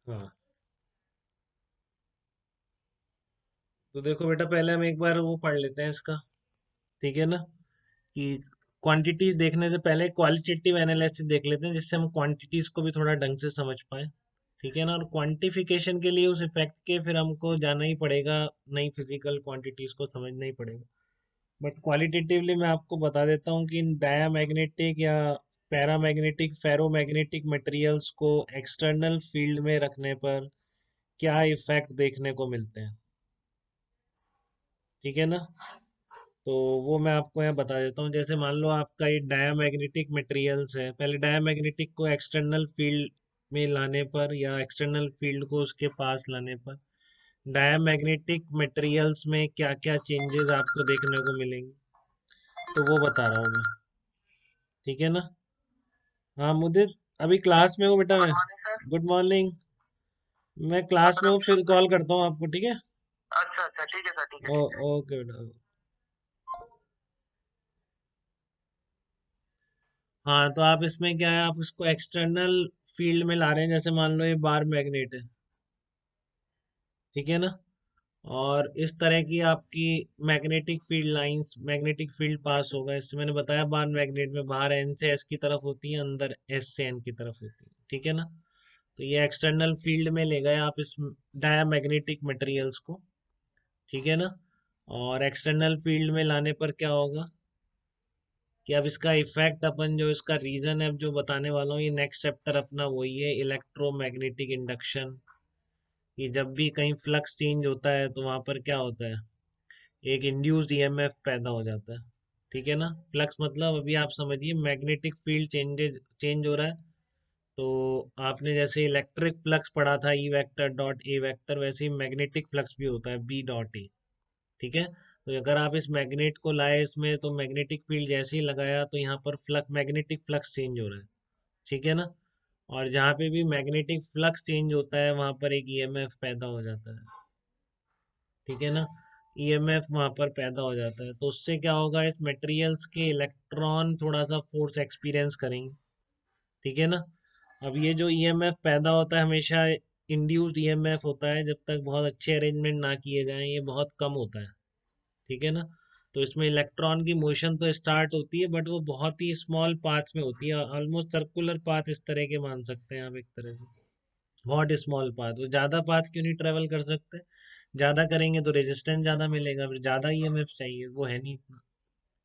हाँ, तो देखो बेटा, पहले हम एक बार वो पढ़ लेते हैं इसका। ठीक है ना, कि क्वांटिटीज देखने से पहले क्वालिटेटिव एनालिसिस देख लेते हैं, जिससे हम क्वांटिटीज को भी थोड़ा ढंग से समझ पाए। ठीक है ना, और क्वांटिफिकेशन के लिए उस इफेक्ट के फिर हमको जाना ही पड़ेगा, नई फिजिकल क्वांटिटीज को समझना ही पड़ेगा। बट क्वालिटेटिवली मैं आपको बता देता हूँ कि डायामैग्नेटिक या पैरामैग्नेटिक फेरोमैग्नेटिक मटेरियल्स को एक्सटर्नल फील्ड में रखने पर क्या इफेक्ट देखने को मिलते हैं। ठीक है ना, तो वो मैं आपको यहाँ बता देता हूँ। जैसे मान लो आपका ये डायामैग्नेटिक मटेरियल्स है, पहले डायामैग्नेटिक को एक्सटर्नल फील्ड में लाने पर या एक्सटर्नल फील्ड को उसके पास लाने पर डायामैग्नेटिक मटेरियल्स में क्या क्या चेंजेस आपको देखने को मिलेंगे, तो वो बता रहा हूँ मैं। ठीक है ना। हाँ मुदित, अभी क्लास में हूँ बेटा गुड मैं। Morning sir. Good morning. मैं क्लास में मतलब हूँ, फिर कॉल करता हूँ आपको, ठीक है। अच्छा अच्छा, ठीक है सर, ठीक है, ओ, ठीक है। ओके बेटा। हाँ, तो आप इसमें क्या है, आप इसको एक्सटर्नल फील्ड में ला रहे हैं, जैसे मान लो ये बार मैग्नेट है। ठीक है ना, और इस तरह की आपकी magnetic field lines, magnetic field pass होगा इससे। मैंने बताया बार मैग्नेट में बाहर एन से एस की तरफ होती है, अंदर एस से एन की तरफ होती है। ठीक है ना, तो ये एक्सटर्नल फील्ड में ले गए आप इस डायामैग्नेटिक मटेरियल्स को। ठीक है ना, और एक्सटर्नल फील्ड में लाने पर क्या होगा कि अब इसका इफेक्ट अपन, जो इसका रीजन है जो बताने वाला हूँ, ये नेक्स्ट चैप्टर अपना वही है, इलेक्ट्रोमैग्नेटिक इंडक्शन। कि जब भी कहीं फ्लक्स चेंज होता है तो वहां पर क्या होता है, एक इंड्यूस्ड ईएमएफ पैदा हो जाता है। ठीक है ना, फ्लक्स मतलब अभी आप समझिए मैग्नेटिक फील्ड चेंज हो रहा है। तो आपने जैसे इलेक्ट्रिक फ्लक्स पढ़ा था, E vector dot A vector, वैसे ही मैग्नेटिक फ्लक्स भी होता है, बी डॉट ए। ठीक है, तो अगर आप इस मैग्नेट को लाए इसमें, तो मैग्नेटिक फील्ड जैसे ही लगाया तो यहाँ पर मैग्नेटिक फ्लक्स चेंज हो रहा है। ठीक है ना, और जहाँ पे भी मैग्नेटिक फ्लक्स चेंज होता है वहां पर एक ईएमएफ पैदा हो जाता है। ठीक है ना, ईएमएफ वहां पर पैदा हो जाता है, तो उससे क्या होगा, इस मटेरियल्स के इलेक्ट्रॉन थोड़ा सा फोर्स एक्सपीरियंस करेंगे। ठीक है ना, अब ये जो ईएमएफ पैदा होता है हमेशा इंड्यूस्ड ईएमएफ होता है, जब तक बहुत अच्छे अरेंजमेंट ना किए जाएं ये बहुत कम होता है। ठीक है ना, तो इसमें इलेक्ट्रॉन की मोशन तो स्टार्ट होती है, बट वो बहुत ही स्मॉल पाथ में होती है, ऑलमोस्ट सर्कुलर पाथ इस तरह के मान सकते हैं आप एक तरह से। बहुत स्मॉल पाथ, वो ज्यादा पाथ क्यों नहीं ट्रेवल कर सकते, ज्यादा करेंगे तो रेजिस्टेंस ज्यादा मिलेगा, फिर ज्यादा ईएमएफ चाहिए, वो है नहीं इतना।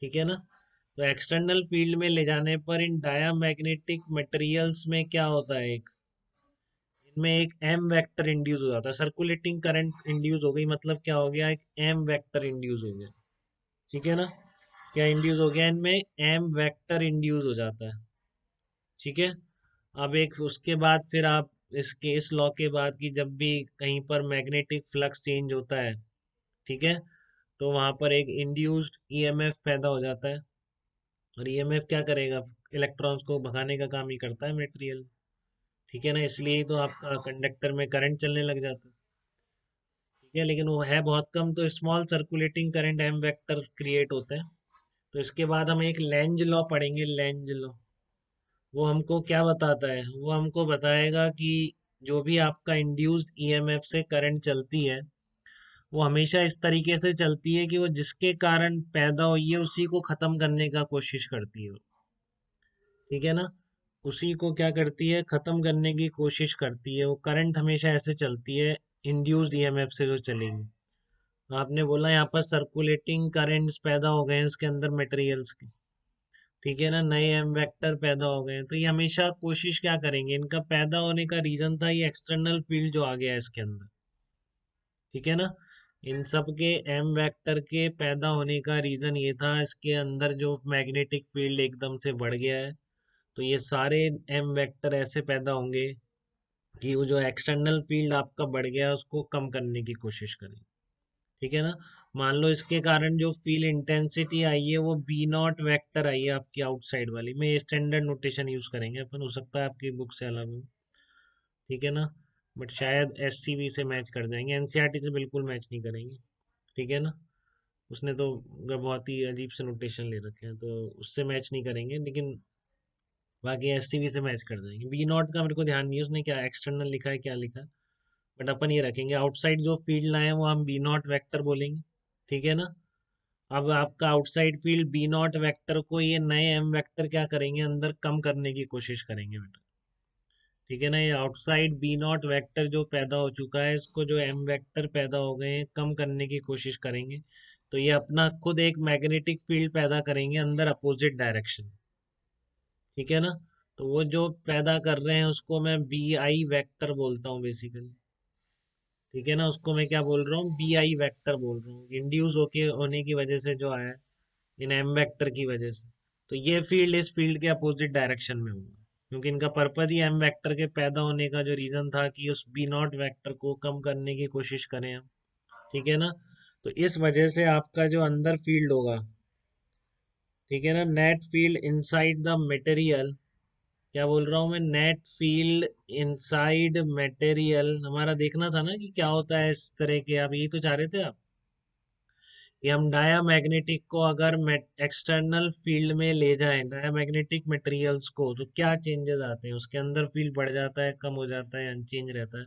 ठीक है ना, तो एक्सटर्नल फील्ड में ले जाने पर इन डायामैग्नेटिक मटेरियल्स में क्या होता है, एक इनमें एक एम वेक्टर इंड्यूस हो जाता है, सर्कुलेटिंग करंट इंड्यूस हो गई, मतलब क्या हो गया, एक एम वेक्टर इंड्यूस हो गया। ठीक है ना, क्या इंड्यूस हो गया, इनमें एम वेक्टर इंड्यूस हो जाता है। ठीक है, अब एक उसके बाद फिर आप इसके इस लॉ के बाद कि जब भी कहीं पर मैग्नेटिक फ्लक्स चेंज होता है, ठीक है, तो वहां पर एक इंड्यूस्ड ईएमएफ पैदा हो जाता है। और ईएमएफ क्या करेगा, इलेक्ट्रॉन्स को भगाने का काम ही करता है मटेरियल। ठीक है ना, इसलिए ही तो आपका कंडक्टर में करंट चलने लग जाता है। ठीक है, लेकिन वो है बहुत कम, तो small circulating current M vector create होते हैं। तो इसके बाद हम एक लेंज लॉ पढ़ेंगे, लेंज लॉ। वो हमको क्या बताता है, वो हमको बताएगा कि जो भी आपका इंड्यूस्ड ईएमएफ से करंट चलती है, वो हमेशा इस तरीके से चलती है कि वो जिसके कारण पैदा हुई है उसी को खत्म करने का कोशिश करती है। ठीक है ना, उसी को क्या करती है, खत्म करने की कोशिश करती है। वो करंट हमेशा ऐसे चलती है, इंड्यूस्ड ईएमएफ से जो चलेगी। तो आपने बोला यहाँ पर सर्कुलेटिंग करंट्स पैदा हो गए हैं इसके अंदर मटेरियल्स के। ठीक है ना, नए एम वेक्टर पैदा हो गए हैं, तो ये हमेशा कोशिश क्या करेंगे, इनका पैदा होने का रीजन था ये एक्सटर्नल फील्ड जो आ गया है इसके अंदर। ठीक है ना, इन सब के एम वेक्टर के पैदा होने का रीजन ये था, इसके अंदर जो मैग्नेटिक फील्ड एकदम से बढ़ गया है। तो ये सारे एम वेक्टर ऐसे पैदा होंगे कि वो जो एक्सटर्नल फील्ड आपका बढ़ गया है उसको कम करने की कोशिश करें। ठीक है ना, मान लो इसके कारण जो फील इंटेंसिटी आई है वो बी नॉट वेक्टर आई है आपकी आउटसाइड वाली में, स्टैंडर्ड नोटेशन यूज करेंगे अपन, हो सकता है आपकी बुक से अलग हो। ठीक है ना, बट शायद एससीबी से मैच कर जाएंगे, एनसीईआरटी से बिल्कुल मैच नहीं करेंगे। ठीक है ना, उसने तो बहुत ही अजीब से नोटेशन ले रखे हैं, तो उससे मैच नहीं करेंगे, लेकिन बाकी एससीवी से मैच कर देंगे। बी नॉट का मेरे को ध्यान नहीं है उसने क्या एक्सटर्नल लिखा है क्या लिखा है, बट अपन ये रखेंगे आउटसाइड जो फील्ड लाए हैं वो हम बी नॉट वेक्टर बोलेंगे। ठीक है ना। अब आपका outside field B naught vector को ये नए एम वेक्टर क्या करेंगे, अंदर कम करने की कोशिश करेंगे बेटा। ठीक है ना। ये आउटसाइड बी नॉट वेक्टर जो पैदा हो चुका है इसको जो एम वेक्टर पैदा हो गए हैं कम करने की कोशिश करेंगे। तो ये अपना खुद एक मैग्नेटिक फील्ड पैदा करेंगे अंदर अपोजिट डायरेक्शन। ठीक है ना। तो वो जो पैदा कर रहे हैं उसको मैं बी आई वेक्टर बोलता हूँ बेसिकली। ठीक है ना। उसको मैं क्या बोल रहा हूँ, बी आई वेक्टर बोल रहा हूँ, इंड्यूस होके होने की वजह से जो आया है इन एम वेक्टर की वजह से। तो ये फील्ड इस फील्ड के अपोजिट डायरेक्शन में होगा, क्योंकि इनका पर्पज ही एम वेक्टर के पैदा होने का जो रीजन था कि उस बी नॉट वेक्टर को कम करने की कोशिश करें हम। ठीक है ना। तो इस वजह से आपका जो अंदर फील्ड होगा, ठीक है ना, net field inside the material, क्या बोल रहा हूँ मैं, नेट फील्ड इनसाइड मटेरियल हमारा देखना था ना कि क्या होता है इस तरह के, आप यही तो चाह रहे थे आप कि हम डायामैग्नेटिक को अगर एक्सटर्नल फील्ड में ले जाएं, डायामैग्नेटिक मटेरियल्स को, तो क्या चेंजेस आते हैं उसके अंदर, फील्ड बढ़ जाता है कम हो जाता है अनचेंज रहता है।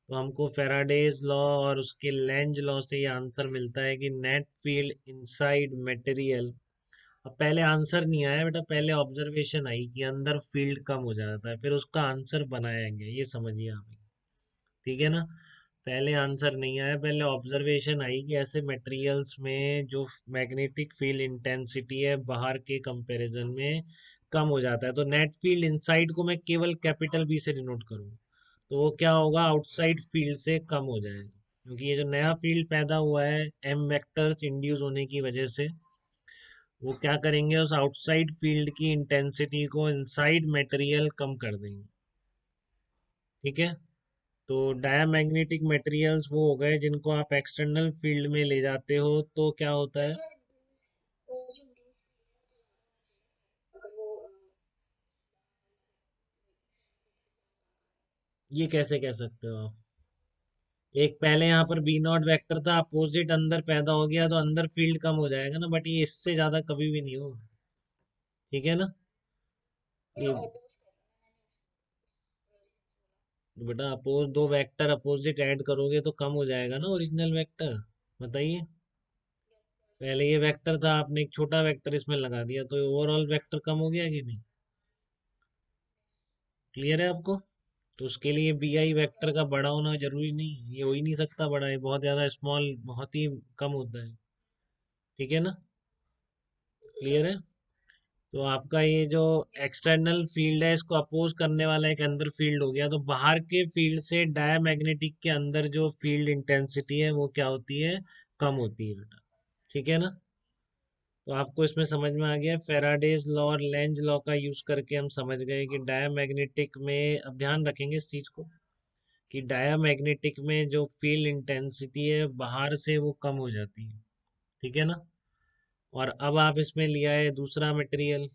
तो हमको फेराडेज लॉ और उसके लेंज लॉ से ये आंसर मिलता है कि नेट फील्ड इनसाइड मटेरियल। अब पहले आंसर नहीं आया बेटा, पहले ऑब्जर्वेशन आई कि अंदर फील्ड कम हो जाता है, फिर उसका आंसर बनाया गया, ये समझिए आप। ठीक है ना। पहले आंसर नहीं आया, पहले ऑब्जर्वेशन आई कि ऐसे मटेरियल्स में जो मैग्नेटिक फील्ड इंटेंसिटी है बाहर के कंपैरिजन में कम हो जाता है। तो नेट फील्ड इनसाइड को मैं केवल कैपिटल बी से डिनोट करूँ तो वो क्या होगा, आउटसाइड फील्ड से कम हो जाएगा, क्योंकि ये जो नया फील्ड पैदा हुआ है एम वेक्टर्स इंड्यूस होने की वजह से, वो क्या करेंगे, उस आउटसाइड फील्ड की इंटेंसिटी को इनसाइड मटेरियल कम कर देंगे। ठीक है। तो डायामैग्नेटिक मटेरियल्स वो हो गए जिनको आप एक्सटर्नल फील्ड में ले जाते हो तो क्या होता है। ये कैसे कह सकते हो आप, एक पहले यहाँ पर बी नॉट वेक्टर था, अपोजिट अंदर पैदा हो गया तो अंदर फील्ड कम हो जाएगा ना, बट ये इससे ज्यादा कभी भी नहीं होगा। ठीक है ना। ये बेटा अपोज दो वेक्टर अपोजिट ऐड करोगे तो कम हो जाएगा ना ओरिजिनल वेक्टर। बताइए। पहले ये वेक्टर था, आपने एक छोटा वेक्टर इसमें लगा दिया तो ओवरऑल वेक्टर कम हो गया कि नहीं। क्लियर है आपको। तो उसके लिए बी आई वेक्टर का बड़ा होना जरूरी नहीं, ये हो ही नहीं सकता बड़ा, ये बहुत ज्यादा स्मॉल, बहुत ही कम होता है। ठीक है ना। क्लियर है। तो आपका ये जो एक्सटर्नल फील्ड है इसको अपोज करने वाला एक अंदर फील्ड हो गया, तो बाहर के फील्ड से डायामैग्नेटिक के अंदर जो फील्ड इंटेंसिटी है वो क्या होती है, कम होती है बेटा। ठीक है ना। तो आपको इसमें समझ में आ गया, फेराडेज लॉ और लेंज लॉ का यूज करके हम समझ गए कि डायामैग्नेटिक में, अब ध्यान रखेंगे इस चीज को, कि डायामैग्नेटिक में जो फील्ड इंटेंसिटी है बाहर से वो कम हो जाती है। ठीक है ना। और अब आप इसमें लिया है दूसरा मटेरियल,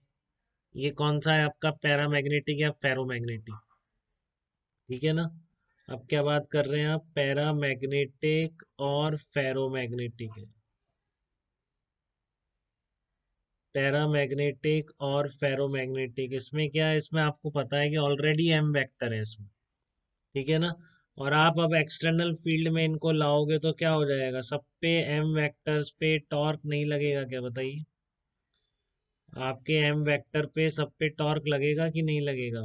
ये कौन सा है आपका, पैरामैग्नेटिक या फेरोमैग्नेटिक। ठीक है ना। अब क्या बात कर रहे हैं आप, पैरामैग्नेटिक और फेरोमैग्नेटिक है। पैरामैग्नेटिक और फेरोमैग्नेटिक, इसमें क्या है, इसमें आपको पता है कि ऑलरेडी एम वेक्टर है इसमें। ठीक है ना। और आप अब एक्सटर्नल फील्ड में इनको लाओगे तो क्या हो जाएगा, सब पे एम वेक्टर्स पे टॉर्क नहीं लगेगा क्या, बताइए। आपके एम वेक्टर पे सब पे टॉर्क लगेगा कि नहीं लगेगा।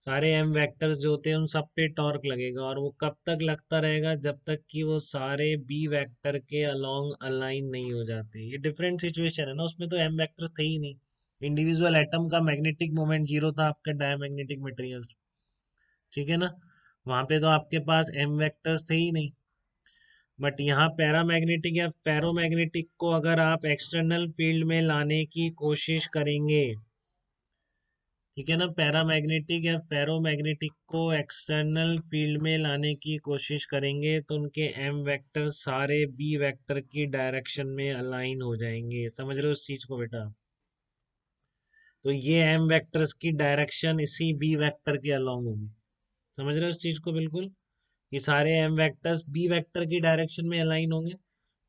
सारे एम वेक्टर्स जो होते हैं उन सब पे टॉर्क लगेगा, और वो कब तक लगता रहेगा, जब तक कि वो सारे बी वेक्टर के अलोंग अलाइन नहीं हो जाते। ये डिफरेंट सिचुएशन है ना, उसमें तो एम वेक्टर्स थे ही नहीं, इंडिविजुअल एटम का मैग्नेटिक मोमेंट जीरो था आपका डायमैग्नेटिक मटेरियल। ठीक है ना। वहां पे तो आपके पास एम वेक्टर्स थे ही नहीं। बट यहाँ पैरामैग्नेटिक या फेरोमैग्नेटिक को अगर आप एक्सटर्नल फील्ड में लाने की कोशिश करेंगे, ठीक है ना, पैरामैग्नेटिक या फेरोमैग्नेटिक को एक्सटर्नल फील्ड में लाने की कोशिश करेंगे तो उनके एम वेक्टर सारे बी वेक्टर की डायरेक्शन में अलाइन हो जाएंगे। समझ रहे हो उस चीज को बेटा। तो ये एम वेक्टर्स की डायरेक्शन इसी बी वेक्टर के अलोंग होगी। समझ रहे हो उस चीज को बिल्कुल। ये सारे एम वेक्टर्स बी वेक्टर की डायरेक्शन में अलाइन होंगे,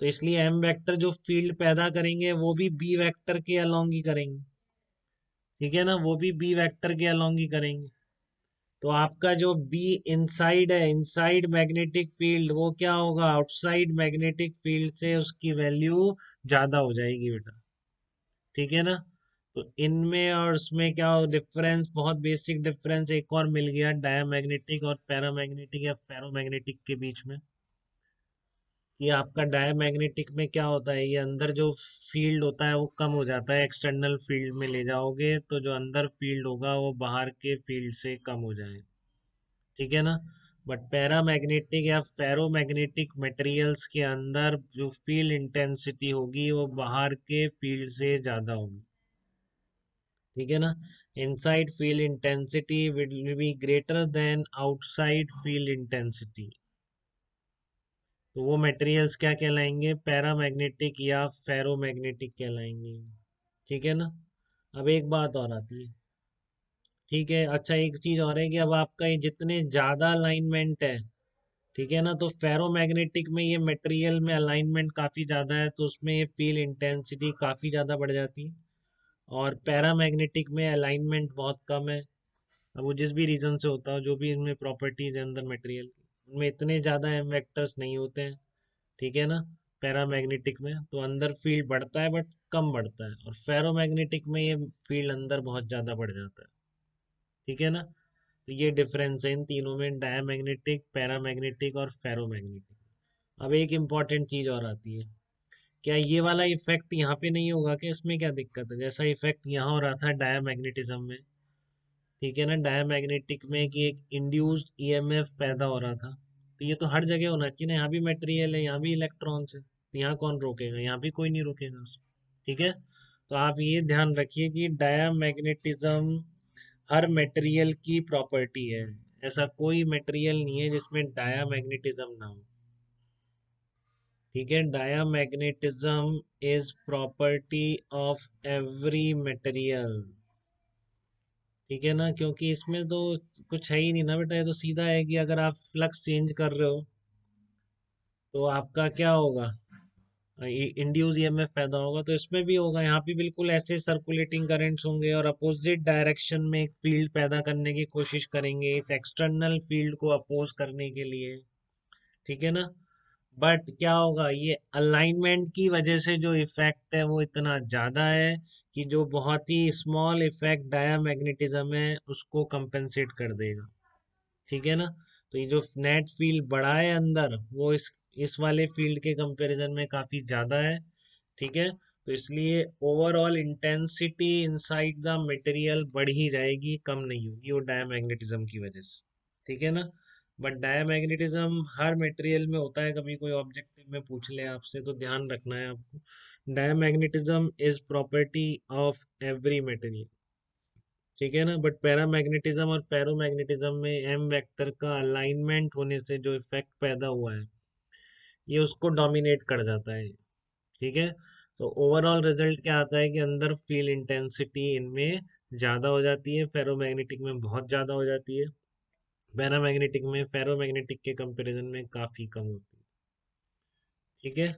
तो इसलिए एम वेक्टर जो फील्ड पैदा करेंगे वो भी बी वेक्टर के अलोंग ही करेंगे। ठीक है ना, वो भी बी वेक्टर के अलोंग ही करेंगे। तो आपका जो बी इनसाइड है, इनसाइड मैग्नेटिक फील्ड, वो क्या होगा, आउटसाइड मैग्नेटिक फील्ड से उसकी वैल्यू ज्यादा हो जाएगी बेटा। ठीक है ना। तो इनमें और उसमें क्या हो डिफरेंस, बहुत बेसिक डिफरेंस एक और मिल गया डायामैग्नेटिक और पैरामैग्नेटिक या फेरोमैग्नेटिक के बीच में। कि आपका डायमैग्नेटिक में क्या होता है, ये अंदर जो फील्ड होता है वो कम हो जाता है, एक्सटर्नल फील्ड में ले जाओगे तो जो अंदर फील्ड होगा वो बाहर के फील्ड से कम हो जाएगा। ठीक है ना। बट पैरामैग्नेटिक या फेरोमैग्नेटिक मटेरियल्स के अंदर जो फील्ड इंटेंसिटी होगी वो बाहर के फील्ड से ज़्यादा होगी। ठीक है ना। Inside field intensity will be greater than outside field intensity. तो वो मटेरियल्स क्या कहलाएंगे, पैरामैग्नेटिक या फेरोमैग्नेटिक कहलाएंगे। ठीक है ना। अब एक बात और आती है। ठीक है, अच्छा एक चीज और है कि अब आपका ये जितने ज्यादा अलाइनमेंट है, ठीक है ना, तो फेरोमैग्नेटिक में ये मटेरियल में अलाइनमेंट काफी ज्यादा है तो उसमें ये फील्ड इंटेंसिटी काफी ज्यादा बढ़ जाती है। और पैरामैग्नेटिक में अलाइनमेंट बहुत कम है। अब वो जिस भी रीजन से होता हो, जो भी इनमें प्रॉपर्टीज है अंदर मटेरियल की, उनमें इतने ज्यादा एम वेक्टर्स नहीं होते हैं। ठीक है ना। पैरामैग्नेटिक में तो अंदर फील्ड बढ़ता है बट कम बढ़ता है, और फेरोमैग्नेटिक में ये फील्ड अंदर बहुत ज्यादा बढ़ जाता है। ठीक है ना। तो ये डिफरेंस है इन तीनों में, डायमैग्नेटिक, पैरामैग्नेटिक और फेरोमैग्नेटिक। अब एक इम्पॉर्टेंट चीज और आती है, क्या ये वाला इफेक्ट यहाँ पे नहीं होगा कि, इसमें क्या दिक्कत है, जैसा इफेक्ट यहाँ हो रहा था डायमैग्नेटिज्म में। ठीक है ना, डायमैग्नेटिक में कि एक इंड्यूस्ड ईएमएफ पैदा हो रहा था, तो ये तो हर जगह होना चाहिए ना, यहाँ भी मटेरियल है, यहाँ भी इलेक्ट्रॉन्स है, तो यहाँ कौन रोकेगा, यहाँ भी कोई नहीं रोकेगा उसको। ठीक है। तो आप ये ध्यान रखिए कि डायमैग्नेटिज्म हर मटेरियल की प्रॉपर्टी है। ऐसा कोई मटेरियल नहीं है जिसमें डायमैग्नेटिज्म ना हो। ठीक है, diamagnetism is property of every material. ठीक है ना, क्योंकि इसमें तो कुछ है ही नहीं ना बेटा, ये तो सीधा है कि अगर आप फ्लक्स चेंज कर रहे हो तो आपका क्या होगा, इंड्यूस ईएमएफ पैदा होगा, तो इसमें भी होगा, यहाँ पे बिल्कुल ऐसे सर्कुलेटिंग करंट्स होंगे और अपोजिट डायरेक्शन में एक फील्ड पैदा करने की कोशिश करेंगे इस एक्सटर्नल फील्ड को अपोज करने के लिए। ठीक है ना। बट क्या होगा, ये अलाइनमेंट की वजह से जो इफेक्ट है वो इतना ज्यादा है कि जो बहुत ही स्मॉल इफेक्ट डायामैग्नेटिज्म है उसको कंपेंसेट कर देगा। ठीक है ना। तो ये जो नेट फील्ड बढ़ा है अंदर, वो इस वाले फील्ड के कंपैरिजन में काफी ज्यादा है। ठीक है। तो इसलिए overall intensity inside the material बढ़ ही जाएगी, कम नहीं होगी, वो डायमैग्नेटिज्म की वजह से। ठीक है ना। बट डायमैग्नेटिज्म हर मटेरियल में होता है, कभी कोई ऑब्जेक्टिव में पूछ ले आपसे तो ध्यान रखना है आपको, diamagnetism is property of every material. ठीक है ना। बट पैरामैग्नेटिज्म और फेरोमैग्नेटिज्म में एम वेक्टर का अलाइनमेंट होने से जो इफेक्ट पैदा हुआ है ये उसको डोमिनेट कर जाता है। ठीक है। तो ओवरऑल रिजल्ट क्या आता है कि अंदर फील्ड इंटेंसिटी इनमें ज़्यादा हो जाती है, फेरोमैग्नेटिक में बहुत ज़्यादा हो जाती है, पैरामैग्नेटिक में फेरोमैग्नेटिक के कंपैरिजन में काफ़ी कम होती है। ठीक है।